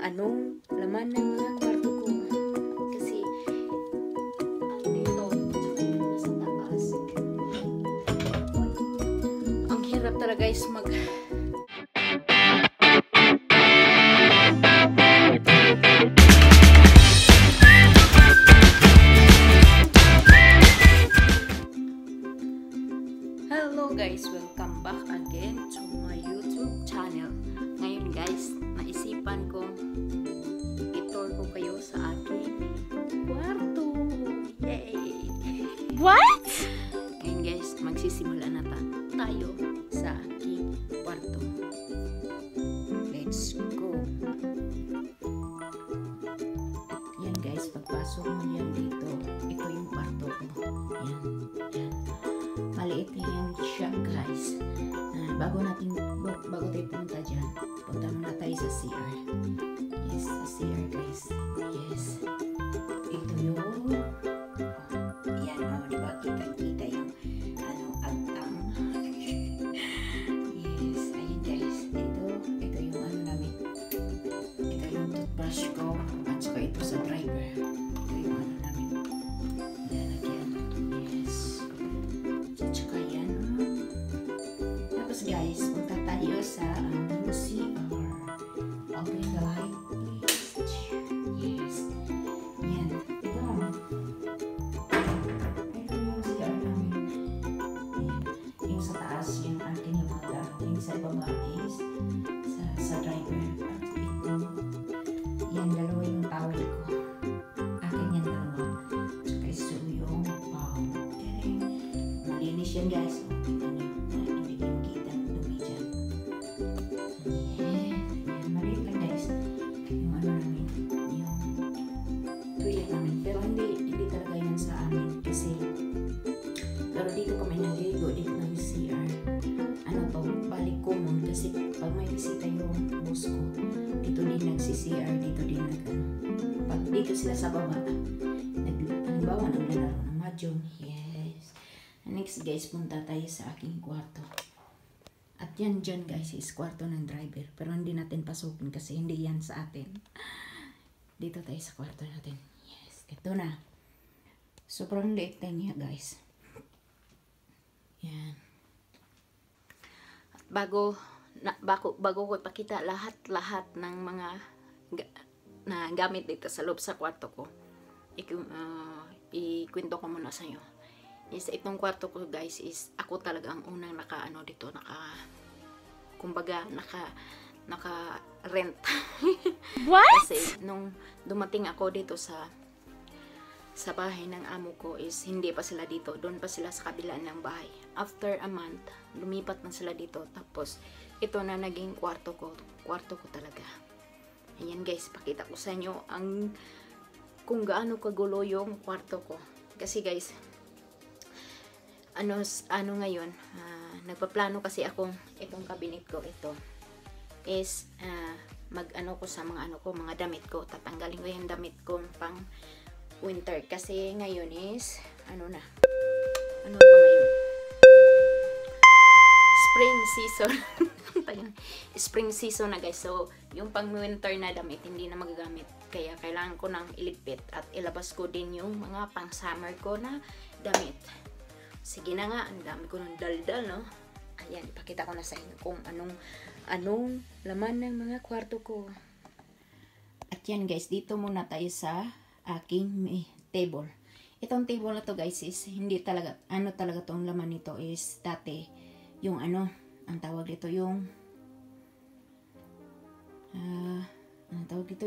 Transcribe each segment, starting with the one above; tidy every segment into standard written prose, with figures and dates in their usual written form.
anong laman ng mga kwarto ko. Kasi dito nasa taas. Ang hirap talaga guys Hello guys, welcome back again to my YouTube channel. Ngayon guys, naisipan kong i-tour ko kayo sa aking kwarto. Yay! What? Ngayon guys, magsisimula na tayo sa aking kwarto. Let's go! Yan guys, pagpasok mo yan dito, ito yung kwarto ko. Yan, yan. Maliit yan siya guys. Bago tayo punta dyan, punta muna tayo sa CR. Yes, sa CR guys. Yes. Ito yung yan diba? Kita yung agtang. Yes, ayun guys. Ito yung namin. Ito yung toothbrush ko. At saka ito sa driver. Ito yung namin. Lalagyan. Yes. Tsaka yan. Tapos guys, punta tayo sa CR. Open the light, please. Yes. Yan. Ito yung CR namin. Yan. Yung sa taas, yung akin yung mga gamit. Yung sa baba is sa driver. At ito, yan, dalawa yung towel ko. Akin yan dalawa. Tsaka iso yung malinis yan guys. Kita nyo. Hindi kayo kita. Dumi dyan. Yan. Maliit lang guys. Yung namin. Yung toilet namin. Pero hindi talaga yan sa amin. Kasi pero dito kami naligo. Dito ng CR. Balik common. Kasi pag may bisita yung boss ko, dito din nagsi-CR. Dito din pag dito sila sa baba, halimbawa naglalaro ng mahjong. Yes. Next guys, punta tayo sa aking kwarto. At yan dyan guys is kwarto ng driver. Pero hindi natin pasukin kasi hindi yan sa atin. Dito tayo sa kwarto natin. Yes. Ito na. Sobrang liit na niya guys. Yan. At bago ko ipakita lahat ng mga na gamit dito sa loob sa kwarto ko, ikwento ko muna sa inyo. Is itong kwarto ko guys is ako talaga ang unang naka rent. What? Kasi nung dumating ako dito sa bahay ng amo ko is hindi pa sila dito, doon pa sila sa kabilaan ng bahay. After a month, lumipat na sila dito. Tapos ito na naging kwarto ko talaga. Ayan guys, pakita ko sa inyo kung gaano kagulo yung kwarto ko. Kasi guys, ngayon, nagpaplano kasi akong itong cabinet ko, ito is ko sa mga damit ko. Tatanggalin ko yung damit ko pang winter kasi ngayon is ano ba ngayon? Spring season. Spring season na guys. So, yung pang winter na damit hindi na magagamit. Kaya kailangan ko nang iligpit at ilabas ko din yung mga pang summer ko na damit. Sige na nga, ang dami ko ng daldal, no? Ayan, ipakita ko na sa inyo kung anong laman ng mga kwarto ko. At yan guys, dito muna tayo sa aking table. Itong table na to guys is hindi talaga, talaga tong laman nito is dati yung ang tawag dito yung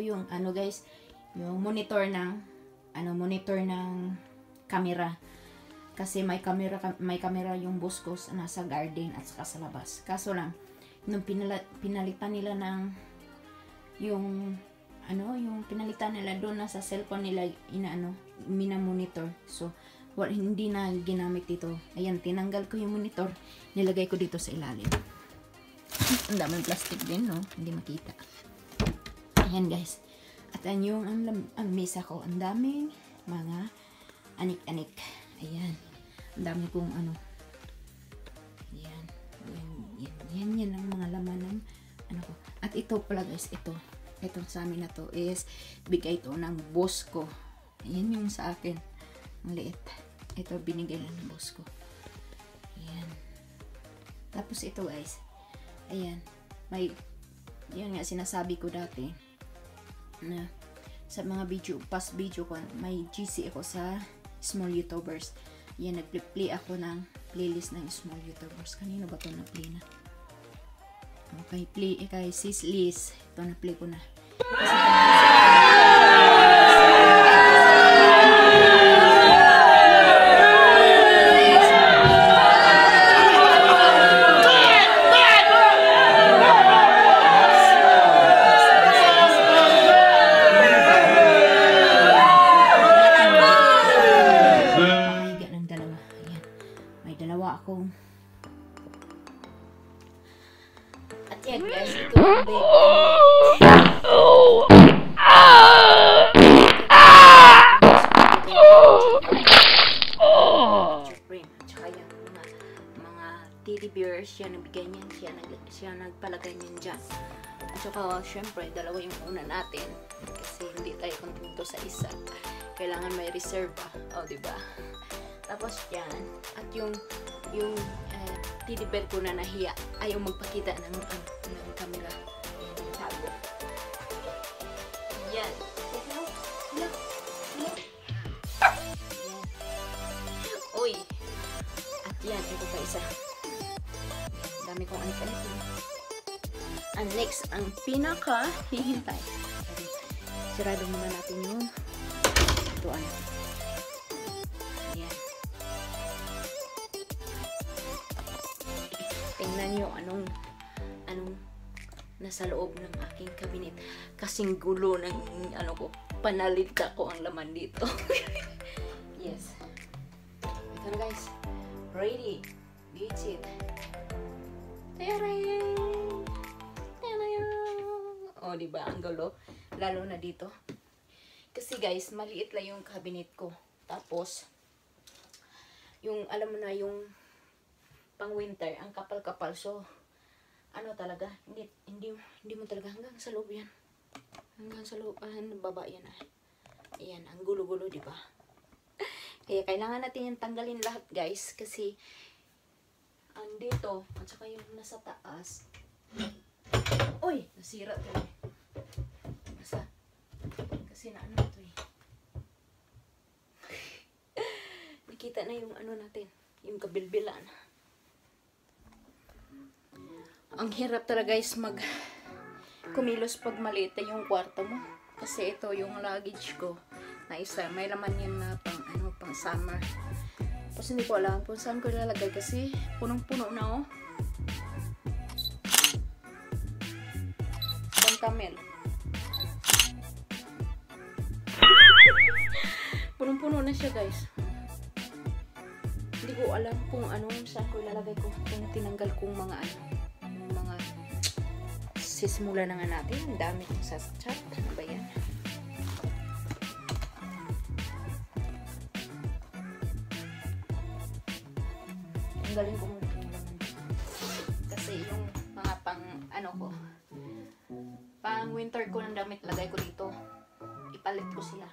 yung guys, yung monitor ng camera. Kasi may camera yung boss ko nasa garden at saka sa labas. Kaso lang nung pinalitan nila ng yung pinalitan nila doon na sa cellphone nila mina-monitor. So hindi na ginamit dito. Ayan, tinanggal ko yung monitor, nilagay ko dito sa ilalim. Ang daming plastic din, no? Hindi makita. Ayan guys. At yung ang mesa ko, ang daming mga anik-anik. Ayan. Ang dami kong Ayan. Yan ang mga laman ng ko. At ito pala guys, ito. Ito sa amin na to is bigay to ng boss ko. Ayan yung sa akin. Ang liit. Ito binigay lang ng boss ko. Ayan. Tapos ito guys. Ayan. May, yan nga sinasabi ko dati. Na sa mga video, past video ko, may GC ako sa small YouTubers. Ayan, nag-play ako ng playlist ng small YouTubers. Kanino ba ito na-play na? Okay, play kay Sis Liz. Ito na-play ko na. At yan guys, ito tsaka yung mga teddy bears, siya nabigay niyan, siya nagpalagay niyan dyan. At saka syempre, dalawa yung una natin kasi hindi tayo kontento sa isa, kailangan may reserva, diba? Tapos yan, at yung teddy bear ko na nahiya, ayaw magpakita ng camera. Tago. Yan. Yan. Uy. At yan, ito pa isa. Dami kong anik-anik. And next, ang pinaka hihintay. Sirado muna natin yung ituan. Tingnan nyo anong nasa loob ng aking cabinet. Kasing gulo ng ko, panalita ko ang laman dito. Yes. Ito na guys. Ready. Beats it. Diba? Ang gulo. Lalo na dito. Kasi guys, maliit lang yung cabinet ko. Tapos, yung, alam mo na, yung pang winter, ang kapal-kapal. So, talaga, hindi mo talaga hanggang sa loob yan. Hanggang sa loob, baba yan. Ayan, ang gulo-gulo, di ba? Kaya kailangan natin yung tanggalin lahat, guys, kasi andito, at saka yung nasa taas. Uy, nasira to eh. Kasi na ito eh. Nakita na yung natin, yung kabilbilan. Ang hirap talaga guys kumilos pag maliit yung kwarto mo. Kasi ito yung luggage ko na isa. May laman yan na pang summer. Tapos hindi ko alam kung saan ko ilalagay kasi punong-puno na Pang camel. Punong-puno na siya guys. Hindi ko alam kung saan ko ilalagay ko. Kung tinanggal kong mga sisimula na nga natin. Ang dami kong sa chat. Ano ba yan? Ang galing ko muna. Kasi yung mga pang winter ko ng damit, lagay ko dito. Ipalit ko sila.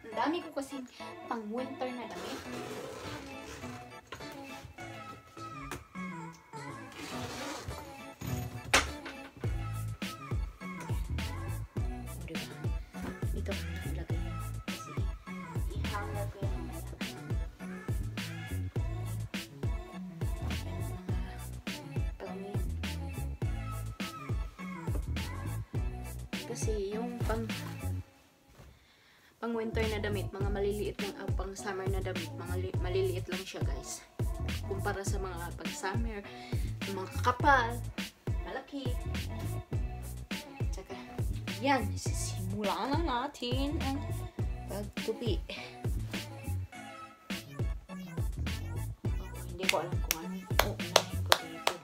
Ang dami ko kasi pang winter na damit. Kasi yung pang winter na damit, mga maliliit lang, pang summer na damit, mga maliliit lang siya guys. Kumpara sa mga pang summer, mga kapal, malaki. Tsaka, yan, simulan na natin ang pagtupi. Hindi ko alam kung ano. Unahin ko dito.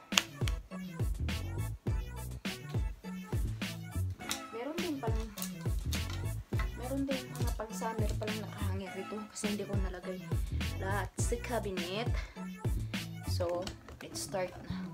Meron din mga pang-summer palang nakahangir ito kasi hindi ko nalagay lahat sa cabinet. So, let's start na.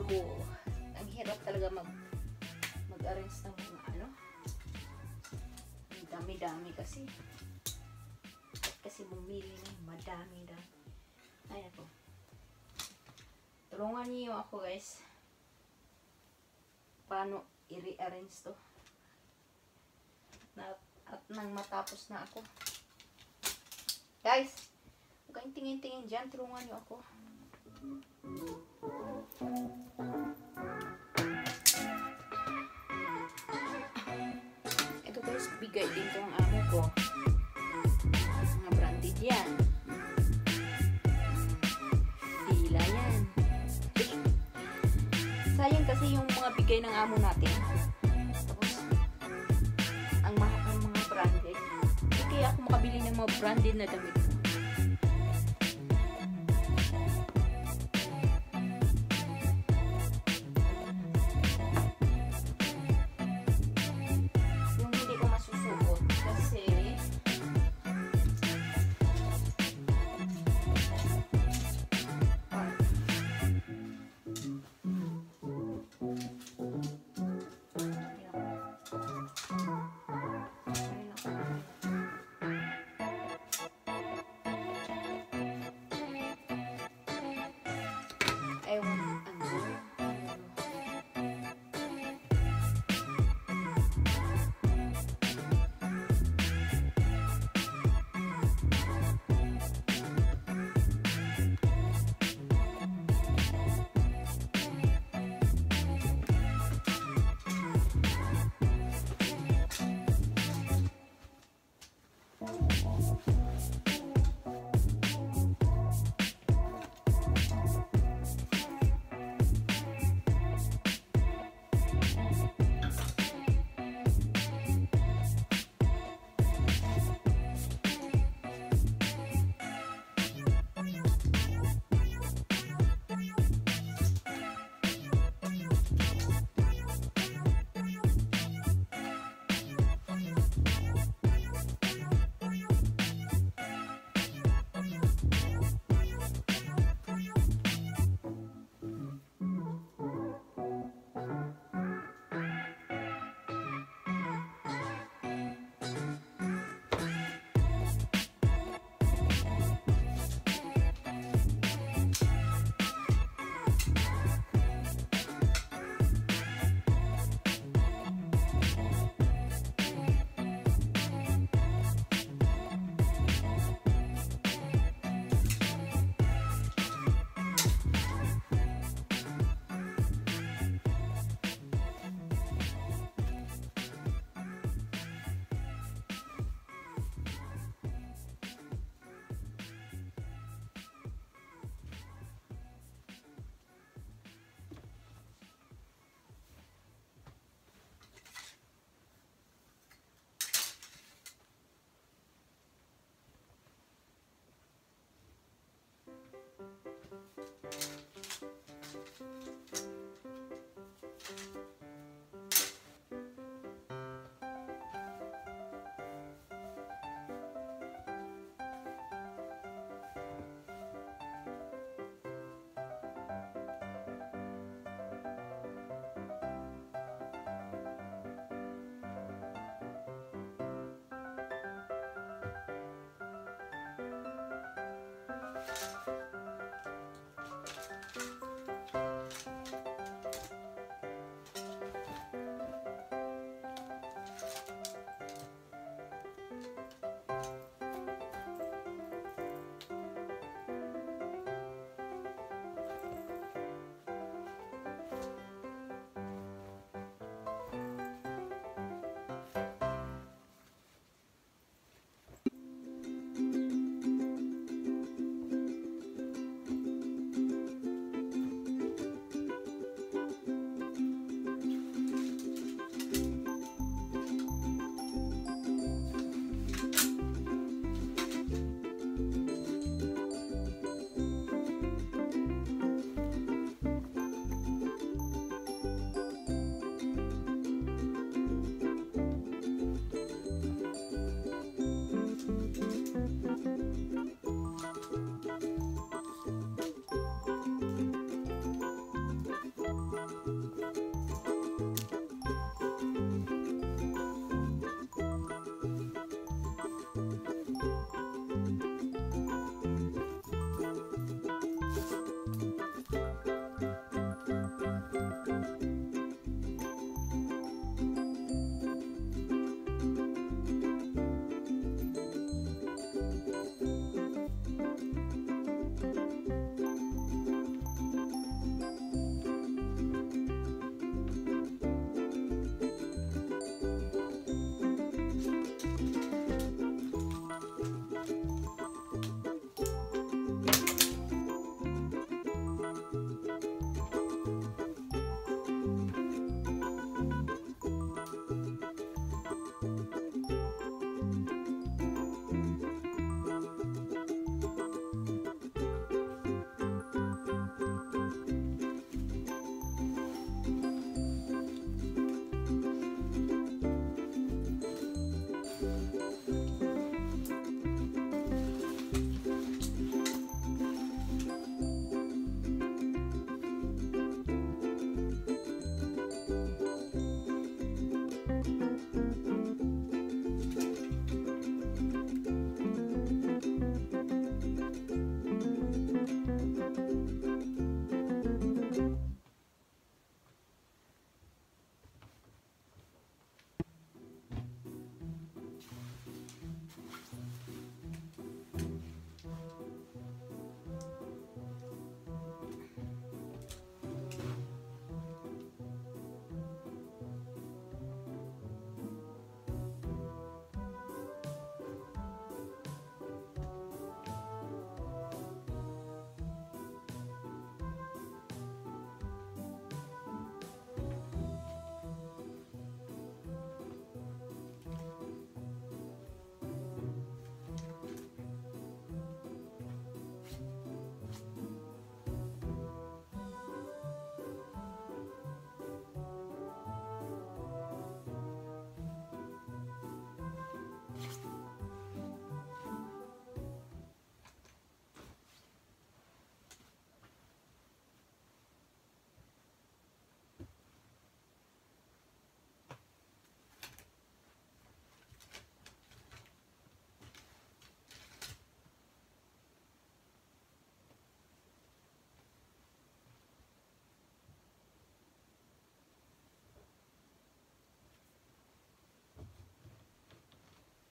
Ang hirap talaga mag-arrange ng mga ano. Ang dami-dami kasi. Kasi bumili na madami. Ay ako. Tulungan niyo ako guys. Paano i-rearrange to. At nang matapos na ako. Guys, huwag kayong tingin-tingin dyan. Tulungan niyo ako. Ito guys, bigay din to ang amo ko. Mga branded yan. Hila yan. Sayang kasi yung mga bigay ng amo natin. Tapos, ang mahal ng mga branded. Kaya ako makabili ng mga branded na damit. Yung hindi ko masusuot kasi ewan ano.